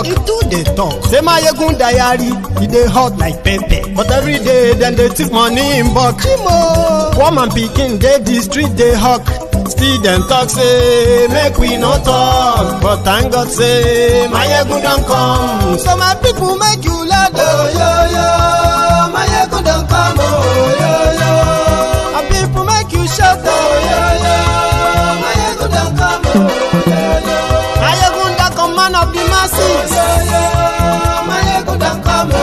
talk, e too dey talk. Say Mayegun diary, e dey hot like pepper. But every day dem dey thief money in bulk. Chimo, poor man pikin dey the street dey hawk. Still dem talk say make we no talk, but thank God say Mayegun don come. So my people make you loud, oh yo yo, Mayegun don come, oh yo yo. My people make you shout, oh yo yo, Mayegun don come, oh yo yo. Mayegun don come, man of the masses, oh yo yo. Mayegun don come, oh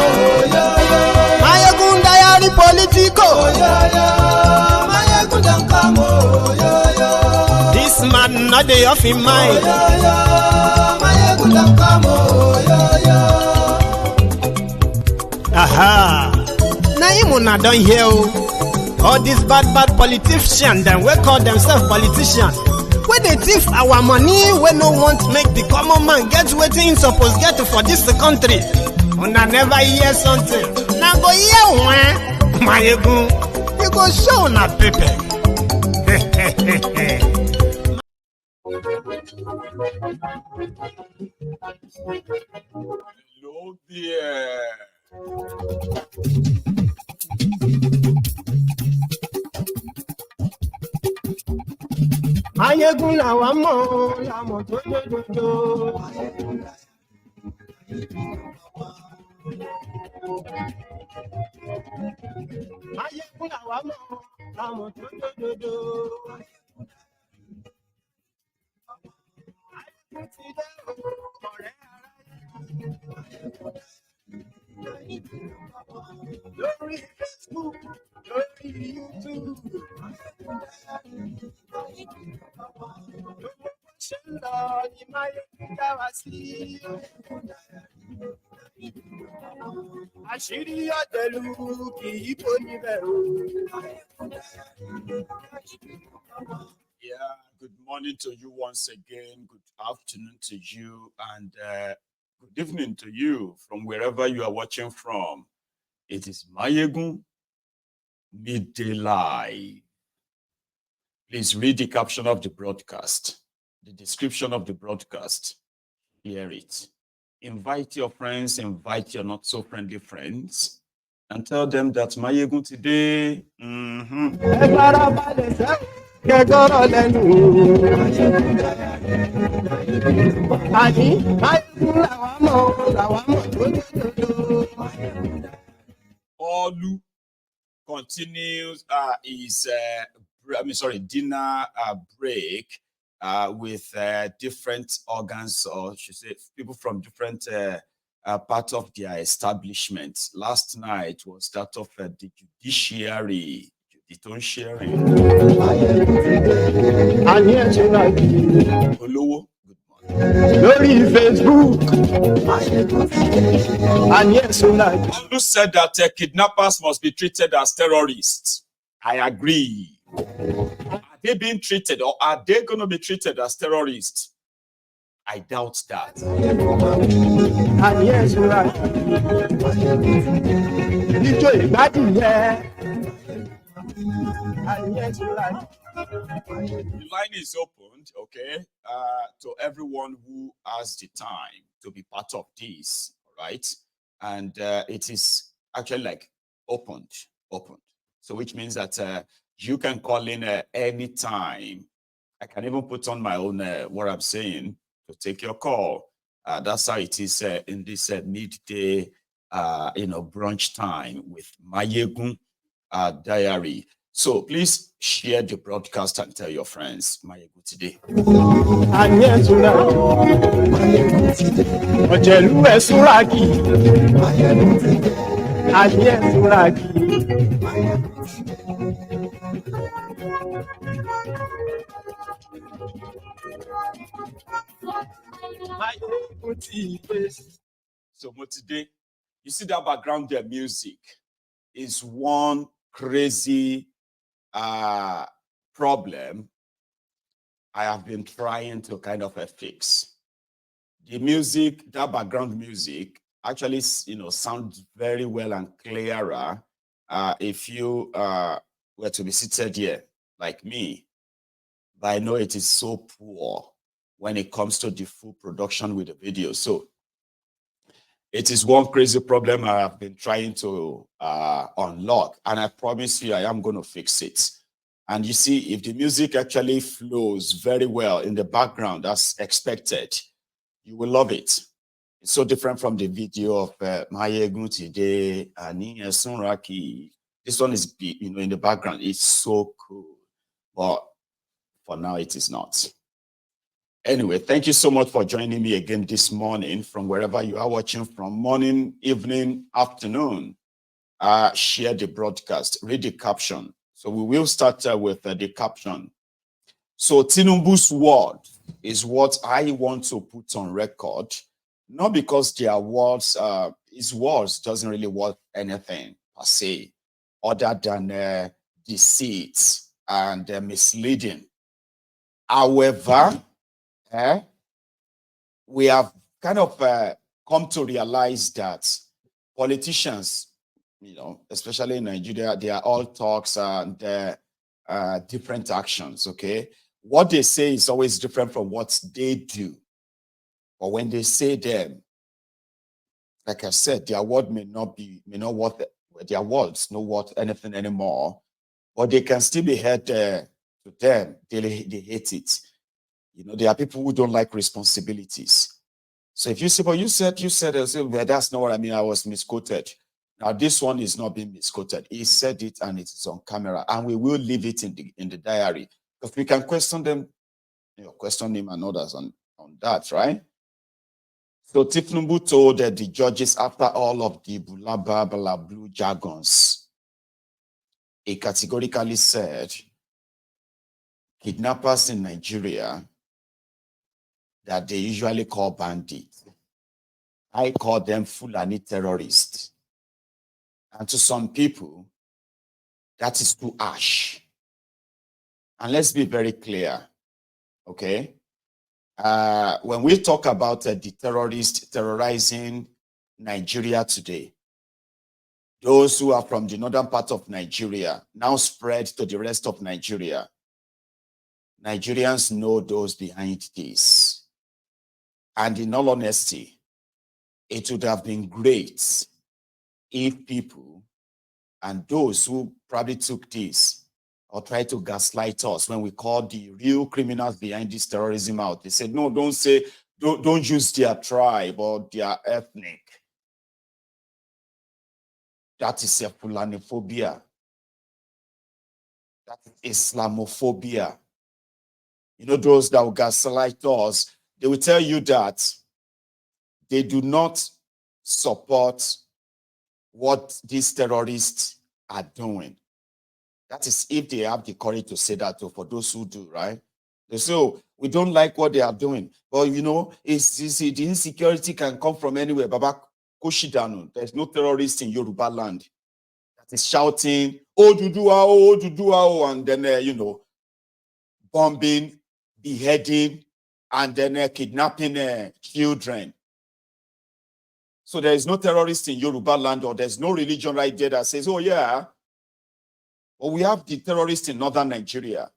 yo yo. Mayegun diary politico, oh yo yo. Mayegun don come, oh yo yo. This man not dey off in mind. Oh, yo, yo. Mayegun don come, oh, yo, yo. Aha. Na him una don hear o. All these bad politicians dem wey call themselves politicians, wey dey thief our money, wey no want make the common man get wetin him suppose get for this country. Una never hear something. Na go hear one. Mayegun, you go show una pepper. Hello there. Mayegun làwa mọ̀, làmọ̀ tó dòdòdò. Mayegun làwa mọ̀, làmọ̀ tó dòdòdò. Lórí Facebook, lórí YouTube, lówó ṣe ń lọ ní Mayegun dá wa sí. Àṣírí ọ̀dẹ̀lú kì í bò níbẹ̀ o. Yeah, good morning to you once again. Good afternoon to you, and good evening to you from wherever you are watching from. It is Mayegun Midday Live. Please read the caption of the broadcast, the description of the broadcast. Hear it. Invite your friends, invite your not so friendly friends, and tell them that Mayegun today. Kẹgọrọ lẹ́nu àní Mayegun làwa mọ̀ tó dòdòdò. Olu continues his dinner break with different organs, or should say people from different parts of their establishment. Last night was that of the judiciary. Don't share it. Olowo, good morning. Lórí Facebook. Olu said that kidnappers must be treated as terrorists. I agree. Are they being treated, or are they going to be treated as terrorists? I doubt that. The line is opened, okay, to everyone who has the time to be part of this, all right? And it is actually like opened. So which means that you can call in any time. I can even put on my own what I'm saying to take your call. That's how it is in this midday, brunch time with Mayegun Diary. So please share the broadcast and tell your friends. Mayegun today. So today, you see that background there, music is one crazy problem I have been trying to kind of fix. The music, that background music, actually, sounds very well and clearer if you were to be seated here, like me. But I know it is so poor when it comes to the full production with the video. So It is one crazy problem I have been trying to unlock, and I promise you I am going to fix it. And you see, if the music actually flows very well in the background as expected, you will love it. It's so different from the video of Maye Gunti de Ani Sunraki. This one is, in the background. It's so cool, but for now it is not. Anyway, thank you so much for joining me again this morning from wherever you are watching from, morning, evening, afternoon. Share the broadcast, read the caption. So we will start with the caption. So Tinubu's word is what I want to put on record, not because their words, his words doesn't really worth anything per se, other than deceit and misleading. However, we have kind of come to realize that politicians, especially in Nigeria, they are all talks and different actions, okay? What they say is always different from what they do. But when they say them, like I said, their word may not worth their words not worth anything anymore, but they can still be heard to them. They hate it. There are people who don't like responsibilities. So if you say, well, you said, well, that's not what I mean. I was misquoted. Now, this one is not being misquoted. He said it and it is on camera, and we will leave it in the diary because we can question them, question him and others on that, right? So Tinubu told the judges after all of the blue jargons, he categorically said, kidnappers in Nigeria that they usually call bandits, I call them Fulani terrorists. And to some people, that is too harsh. And let's be very clear, okay? When we talk about the terrorists terrorizing Nigeria today, those who are from the northern part of Nigeria now spread to the rest of Nigeria. Nigerians know those behind this. And in all honesty, it would have been great if people and those who probably took this or tried to gaslight us when we call the real criminals behind this terrorism out, they said, no, don't use their tribe or their ethnic. That is a Fulanophobia. That is Islamophobia. Those that will gaslight us, they will tell you that they do not support what these terrorists are doing. That is if they have the courage to say that, for those who do, right? They say, oh, we don't like what they are doing. But, the insecurity can come from anywhere. Baba Koshidanu, there's no terrorist in Yoruba land that is shouting, oh, Dudua, and then, bombing, beheading, and then kidnapping children. So there is no terrorist in Yoruba land, or there's no religion right there that says, oh, yeah. But we have the terrorists in northern Nigeria.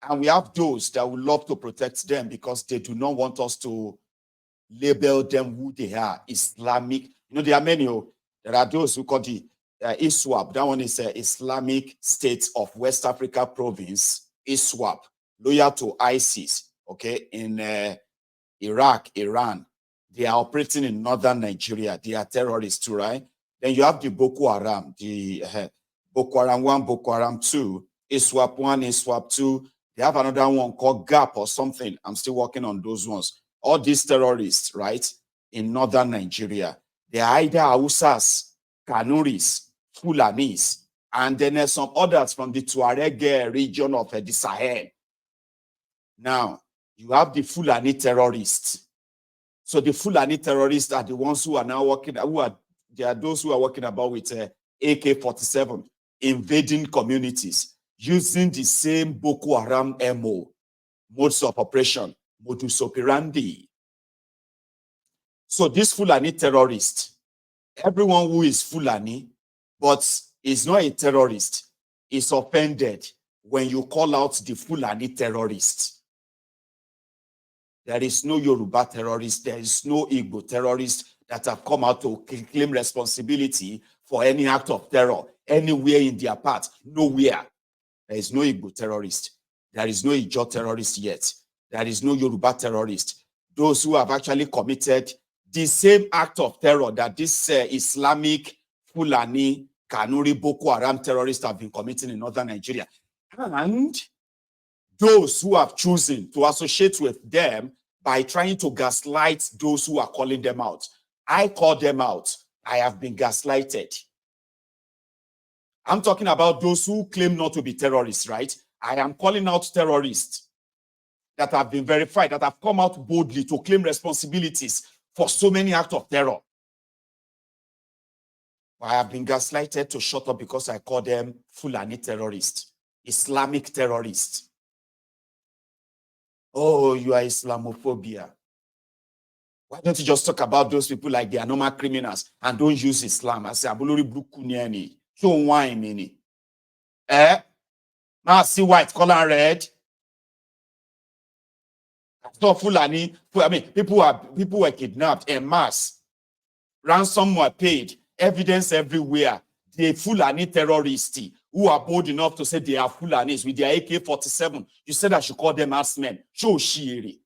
And we have those that would love to protect them because they do not want us to label them who they are, Islamic. There are many. There are those who call the ISWAP. That one is Islamic State of West Africa Province, ISWAP, loyal to ISIS, okay, in Iraq, Iran. They are operating in northern Nigeria. They are terrorists too, right? Then you have the Boko Haram, the Boko Haram 1, Boko Haram 2, ISWAP 1, ISWAP 2. They have another one called GAP or something. I'm still working on those ones. All these terrorists, right, in northern Nigeria, they are either Hausas, Kanuris, Fulanis, and then there's some others from the Tuareg region of the Sahel. Now, you have the Fulani terrorists. So the Fulani terrorists are the ones who are now working, they are those who are working about with AK-47, invading communities, using the same Boko Haram MO, modes of operation, modus operandi. So this Fulani terrorist, everyone who is Fulani, but is not a terrorist, is offended when you call out the Fulani terrorist. There is no Yoruba terrorist. There is no Igbo terrorist. that have come out to claim responsibility for any act of terror anywhere in their part. Nowhere. There is no Igbo terrorist. There is no Ijaw terrorist yet. There is no Yoruba terrorist. Those who have actually committed the same act of terror that this Islamic Fulani Kanuri Boko Haram terrorists have been committing in northern Nigeria. And those who have chosen to associate with them by trying to gaslight those who are calling them out. I call them out. I have been gaslighted. I'm talking about those who claim not to be terrorists, right? I am calling out terrorists that have been verified, that have come out boldly to claim responsibilities for so many acts of terror. I have been gaslighted to shut up because I call them Fulani terrorists, Islamic terrorists. Oh, you are Islamophobia. Why don't you just talk about those people like they are normal criminals and don't use Islam? I say, Abulori Brukuniani, show wine in it. Now see white, color red. So Fulani, I mean, people were kidnapped en masse. Ransom were paid. Evidence everywhere. The Fulani terrorists who are bold enough to say they are Fulanis with their AK-47. You said I should call them ass men. Show Shiri.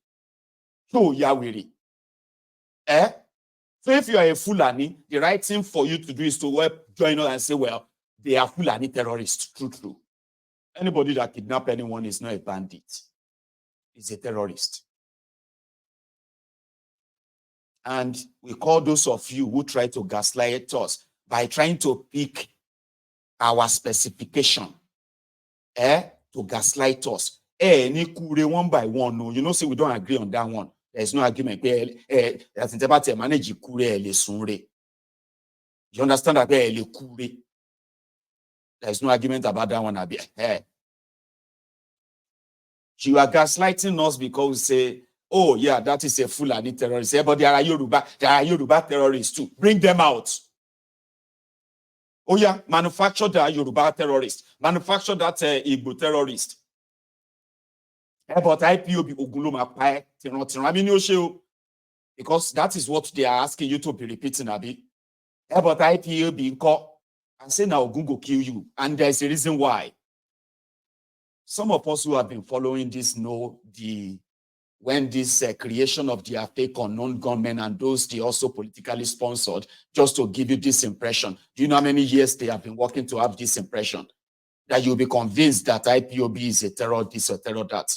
Show Yawiri. So if you are a Fulani, the right thing for you to do is to join us and say, well, they are Fulani terrorists. True. Anybody that kidnaps anyone is not a bandit. Is a terrorist. And we call those of you who try to gaslight us by trying to pick our specification to gaslight us. Ni kure one by one. No, you know, say we don't agree on that one. There's no argument. You understand that? There's no argument about that one. You are gaslighting us because we say, oh, yeah, that is a Fulani terrorist. But there are Yoruba terrorists too. Bring them out. Oh, yeah, manufacture that Yoruba terrorist. Manufacture that Igbo terrorist. But IPOB Oguloma Pai, because that is what they are asking you to be repeating, Abi. But IPOB in court and say now Google kill you. And there's a reason why. Some of us who have been following this know when this creation of the fake unknown gunmen and those they also politically sponsored, just to give you this impression. Do you know how many years they have been working to have this impression? That you'll be convinced that IPOB is a terror this or terror that.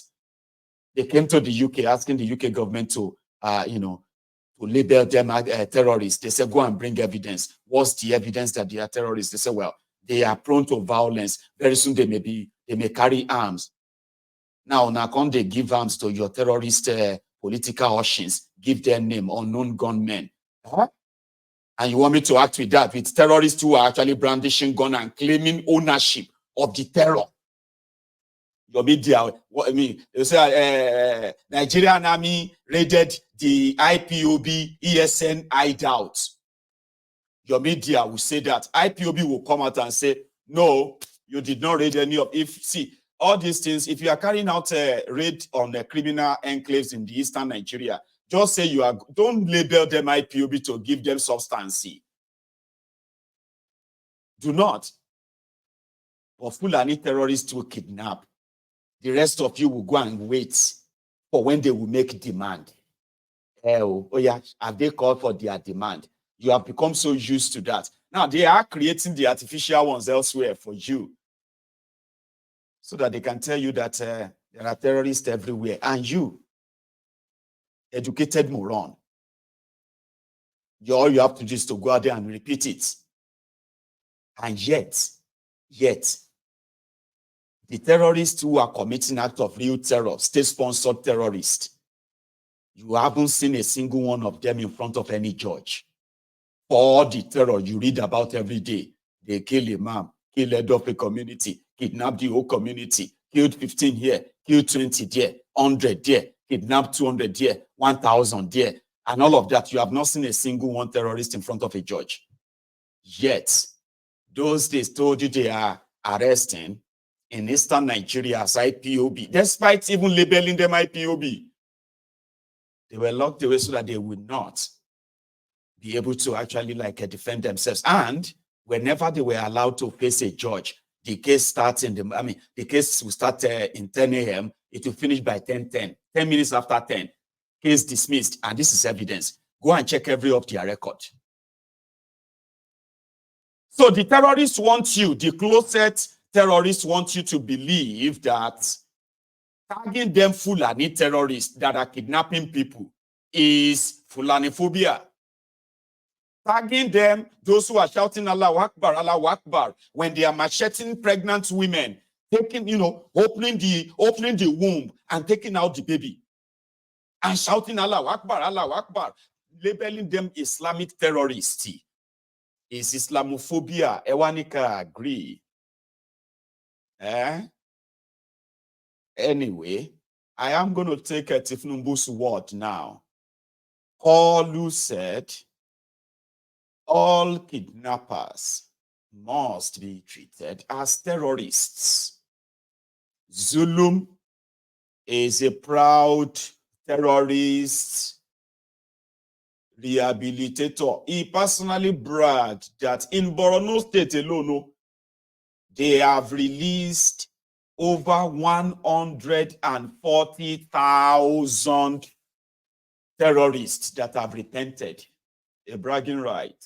They came to the UK asking the UK government to, to label them terrorists. They said, go and bring evidence. What's the evidence that they are terrorists? They said, well, they are prone to violence. Very soon they may carry arms. Now come they give arms to your terrorist political options. Give their name, unknown gunmen. And you want me to act with that, with terrorists who are actually brandishing gun and claiming ownership of the terror? Your media, what I mean, they say Nigerian army raided the IPOB ESN hideout. Your media will say that. IPOB will come out and say, no, you did not raid any of. All these things, if you are carrying out a raid on the criminal enclaves in the eastern Nigeria, just say don't label them IPOB to give them substance. Do not. But Fulani terrorists will kidnap. The rest of you will go and wait for when they will make demand. Oh yeah, have they called for their demand? You have become so used to that. Now they are creating the artificial ones elsewhere for you, so that they can tell you that there are terrorists everywhere. And you, educated moron, all you have to do is to go out there and repeat it. And yet, the terrorists who are committing acts of real terror, state-sponsored terrorists, you haven't seen a single one of them in front of any judge. For all the terror you read about every day, they kill imam, kill head of a community, kidnap the whole community, killed 15 here, killed 20 there, 100 there, kidnapped 200 there, 1,000 there, and all of that. You have not seen a single one terrorist in front of a judge. Yet, those days told you they are arresting in eastern Nigeria as IPOB, despite even labeling them IPOB. They were locked away so that they would not be able to actually like defend themselves. And whenever they were allowed to face a judge, the case starts the case will start in 10 a.m. It will finish by 10:10, 10 minutes after 10, case dismissed. And this is evidence. Go and check every of their record. So the terrorists want you, the closet terrorists want you to believe that tagging them Fulani terrorists that are kidnapping people is Fulaniphobia. Tagging them, those who are shouting Allahu Akbar, when they are macheting pregnant women, taking, opening the womb and taking out the baby, and shouting Allahu Akbar, labeling them Islamic terrorists is Islamophobia. Ewanika agree. Anyway, I am going to take Tinubu's word now. Olu said, all kidnappers must be treated as terrorists. Zulum is a proud terrorist rehabilitator. He personally bragged that in Borno State alone, they have released over 140,000 terrorists that have repented. A bragging right.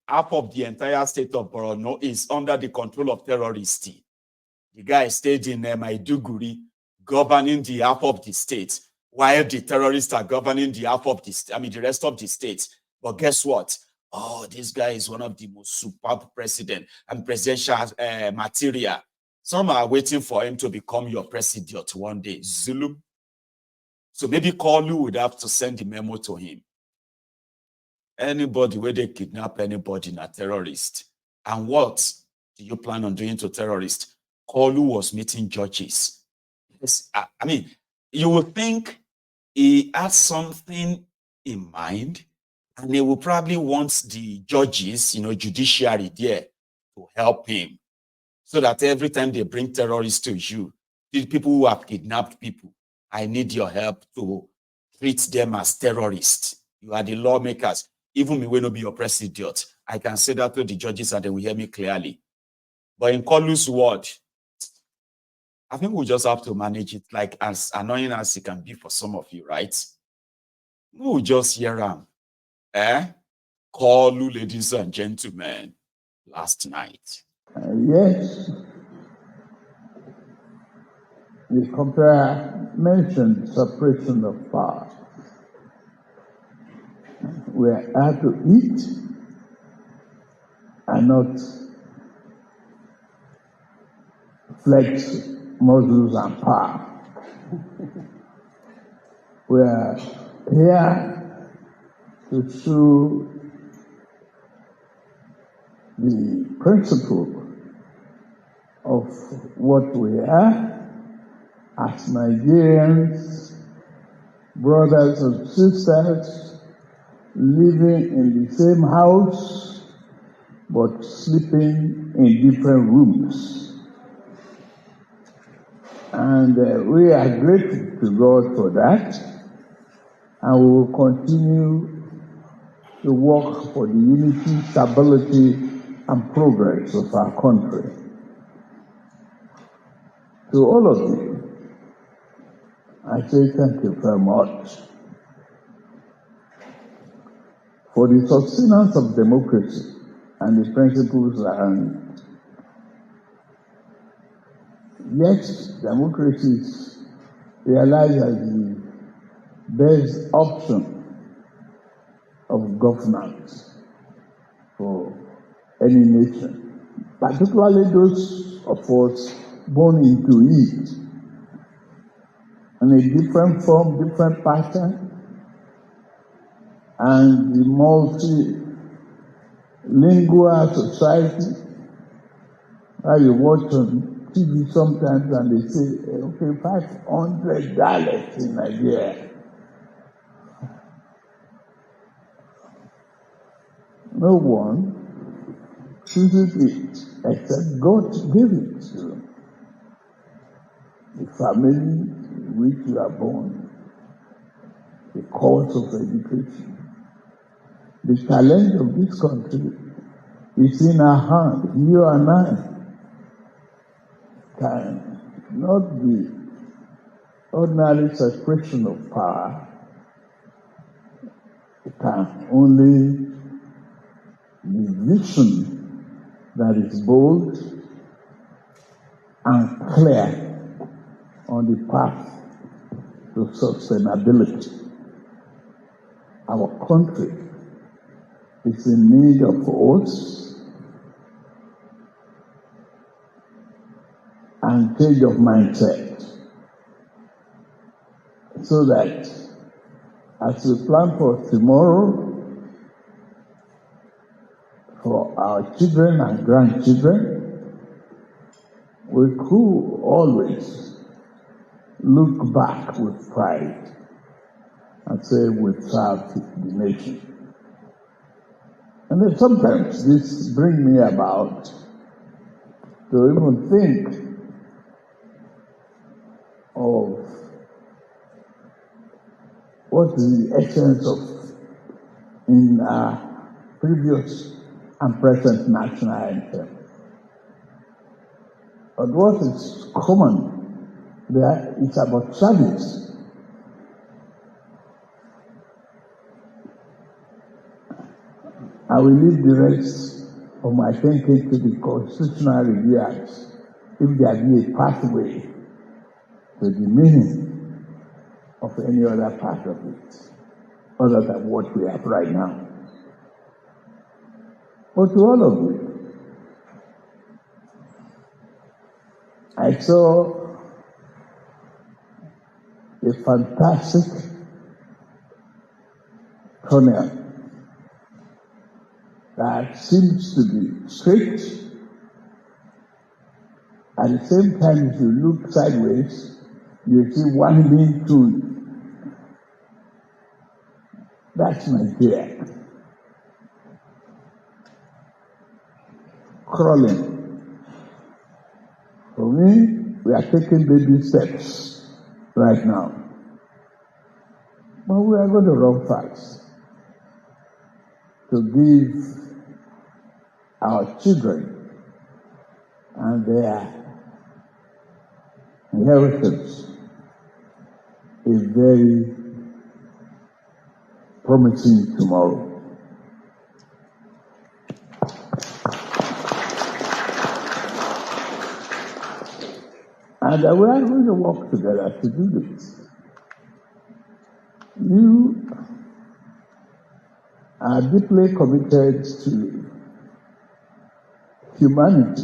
Half of the entire state of Borno is under the control of terrorists. The guy stayed in Maiduguri, governing the half of the state, while the terrorists are governing the half of the rest of the state. But guess what? Oh, this guy is one of the most superb president and presidential material. Some are waiting for him to become your president one day. Zulu. So maybe Kolu would have to send the memo to him. Anybody where they kidnap anybody, not terrorist. And what do you plan on doing to terrorists? Kolu was meeting judges. Yes, you would think he had something in mind, and he will probably want the judges, judiciary there to help him. So that every time they bring terrorists to you, the people who have kidnapped people, I need your help to treat them as terrorists. You are the lawmakers. Even me will not be your president. I can say that to the judges and they will hear me clearly. But in Kolu's word, I think we'll just have to manage it, like as annoying as it can be for some of you, right? We'll just hear him. Kolu, ladies and gentlemen, last night. Yes, the compare mentioned separation of power. We are to eat and not flex muscles and power. We are here to show the principle of what we are as Nigerians, brothers and sisters, living in the same house, but sleeping in different rooms. And we are grateful to God for that, and we will continue to work for the unity, stability, and progress of our country. To all of you, I say thank you very much for the sustenance of democracy and the principles and yes, democracy is realized as the best option of governance for any nation, particularly those of us born into it in a different form, different pattern, and the multilingual society. You watch on TV sometimes and they say, okay, 500 dialects in Nigeria. No one chooses it except God gave it to the family in which you are born, the course of education. The challenge of this country is in our hand. You and I can not be ordinary separation of power. It can only be vision that is bold and clear on the path to sustainability. Our country is in need of us and change of mindset, so that as we plan for tomorrow, for our children and grandchildren, we could always look back with pride and say we served the nation. And then sometimes this brings me about to even think of what is the essence of in our previous and present national anthem. But what is common there is about service. I will leave the rest of my thinking to the constitutional reviewers if there be a pathway to the meaning of any other part of it, other than what we have right now. But to all of you, I saw a fantastic tunnel that seems to be straight. At the same time, if you look sideways, you see winding through. That's Nigeria. Crawling. For me, we are taking baby steps right now. But we are going to run fast to give our children and their inheritance a very promising tomorrow. And we are going to work together to do this. You are deeply committed to humanity.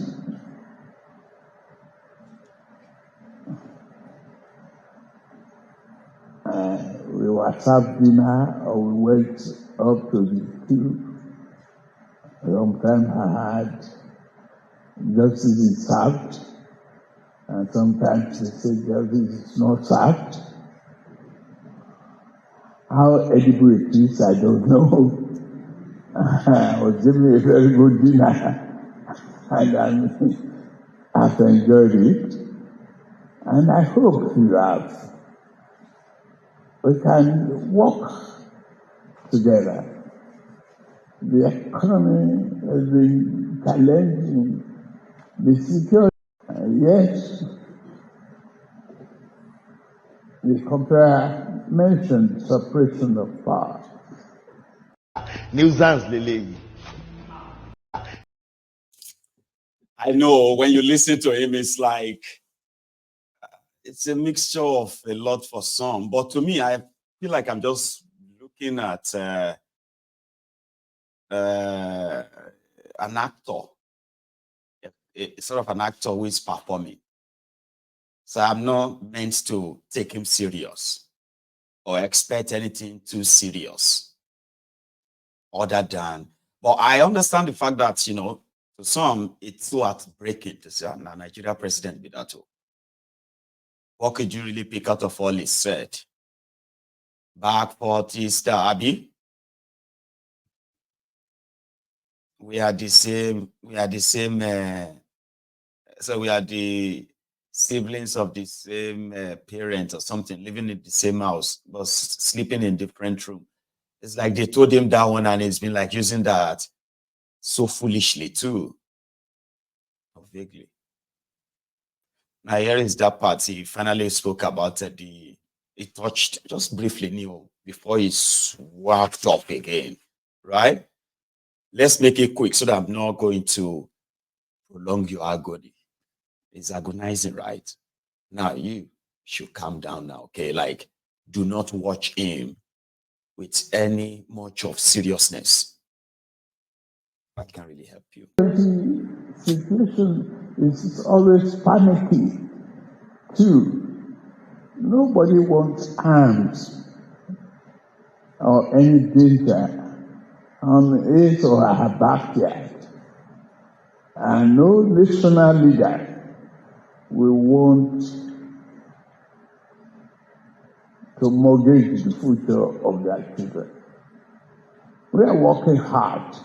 We were served dinner, or we went up to the queue. Sometimes I had justice is served, and sometimes they say justice is not served. How edible it is, I don't know. I was given a very good dinner, and I've enjoyed it. And I hope you have. We can work together. The economy has been challenging. The security, yes. The compare mentioned separation of power. Nuisance Lele. I know when you listen to him, it's like it's a mixture of a lot for some. But to me, I feel like I'm just looking at an actor, sort of an actor who is performing. So I'm not meant to take him serious or expect anything too serious other than, but I understand the fact that, you know, to some, it's so heartbreaking to say, a Nigeria president be that. What could you really pick out of all he said? Back 40 star, Abby. We are the same, so we are the siblings of the same parents or something, living in the same house, but sleeping in different rooms. It's like they told him that one and he's been like using that so foolishly too. Or vaguely. Now here is that part he finally spoke about he touched just briefly before he swapped up again, right? Let's make it quick so that I'm not going to prolong your agony. It's agonizing, right? Now you should calm down now, okay? Like, do not watch him with any much of seriousness. That can really help you. The situation is always panicky, too. Nobody wants arms or any danger on his or her backyard. And no national leader will want to mortgage the future of their children. We are working hard